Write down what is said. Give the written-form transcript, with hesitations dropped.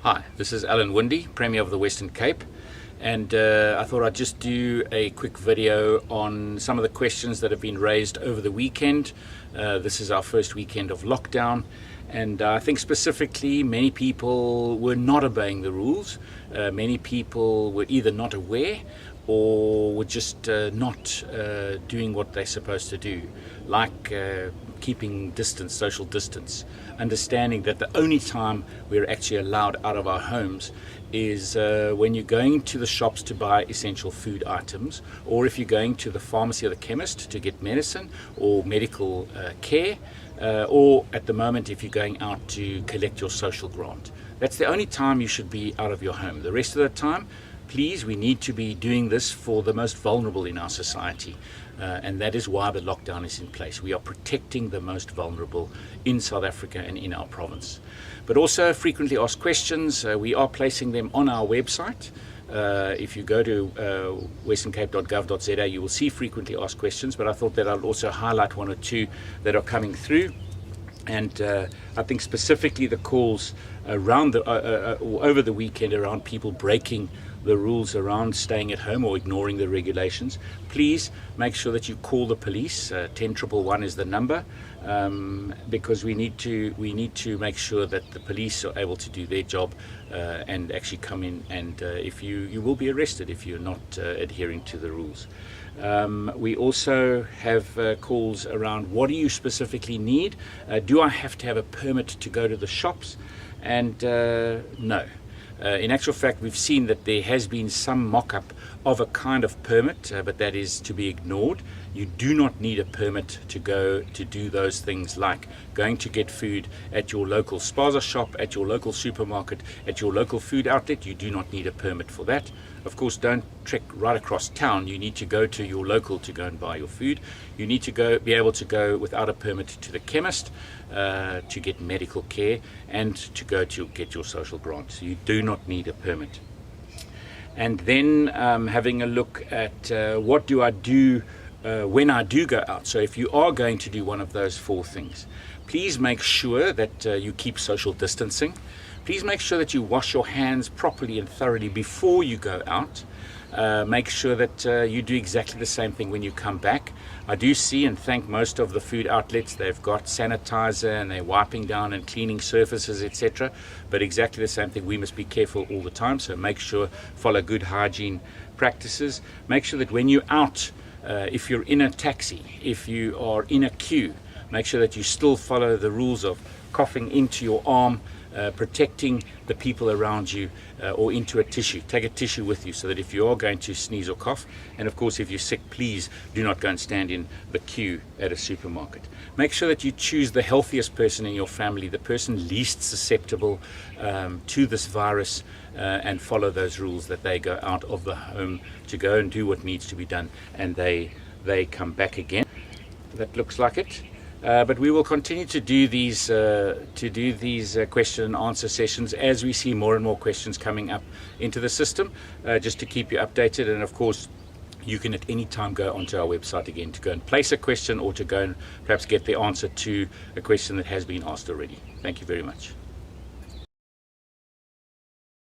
Hi, this is Alan Winde, Premier of the Western Cape, and I thought I'd just do a quick video on some of the questions that have been raised over the weekend. This is our first weekend of lockdown, and I think specifically many people were not obeying the rules. Many people were either not aware or were just not doing what they're supposed to do, like keeping distance, social distance, understanding that the only time we're actually allowed out of our homes is when you're going to the shops to buy essential food items, or if you're going to the pharmacy or the chemist to get medicine or medical care, or at the moment if you're going out to collect your social grant. That's the only time you should be out of your home. The rest of the time, please, we need to be doing this for the most vulnerable in our society, and that is why the lockdown is in place. We are protecting the most vulnerable in South Africa and in our province. But also frequently asked questions, we are placing them on our website. If you go to westerncape.gov.za, you will see frequently asked questions, but I thought that I'll also highlight one or two that are coming through. And I think specifically the calls around over the weekend around people breaking the rules around staying at home or ignoring the regulations. Please make sure that you call the police. 10-111 is the number, because we need to make sure that the police are able to do their job and actually come in, and if you will be arrested if you're not adhering to the rules. We also have calls around, what do you specifically need? Do I have to have a permit to go to the shops? And no. In actual fact, we've seen that there has been some mock-up of a kind of permit, but that is to be ignored. You do not need a permit to go to do those things like going to get food at your local spaza shop, at your local supermarket, at your local food outlet. You do not need a permit for that. Of course, don't trek right across town. You need to go to your local to go and buy your food. You need to be able to go without a permit to the chemist to get medical care and to go to get your social grant. So you do not need a permit. And then having a look at what do I do when I do go out. So if you are going to do one of those four things, please make sure that you keep social distancing. Please make sure that you wash your hands properly and thoroughly before you go out. Make sure that you do exactly the same thing when you come back. I do see and thank most of the food outlets, they've got sanitizer and they're wiping down and cleaning surfaces, etc. But exactly the same thing, we must be careful all the time. So make sure, follow good hygiene practices. Make sure that when you're out, if you're in a taxi, if you are in a queue, make sure that you still follow the rules of coughing into your arm, protecting the people around you, or into a tissue. Take a tissue with you so that if you are going to sneeze or cough, and of course if you're sick, please do not go and stand in the queue at a supermarket. Make sure that you choose the healthiest person in your family, the person least susceptible to this virus, and follow those rules, that they go out of the home to go and do what needs to be done, and they come back again. That looks like it. But we will continue to do these question and answer sessions as we see more and more questions coming up into the system, just to keep you updated. And of course, you can at any time go onto our website again to go and place a question, or to go and perhaps get the answer to a question that has been asked already. Thank you very much.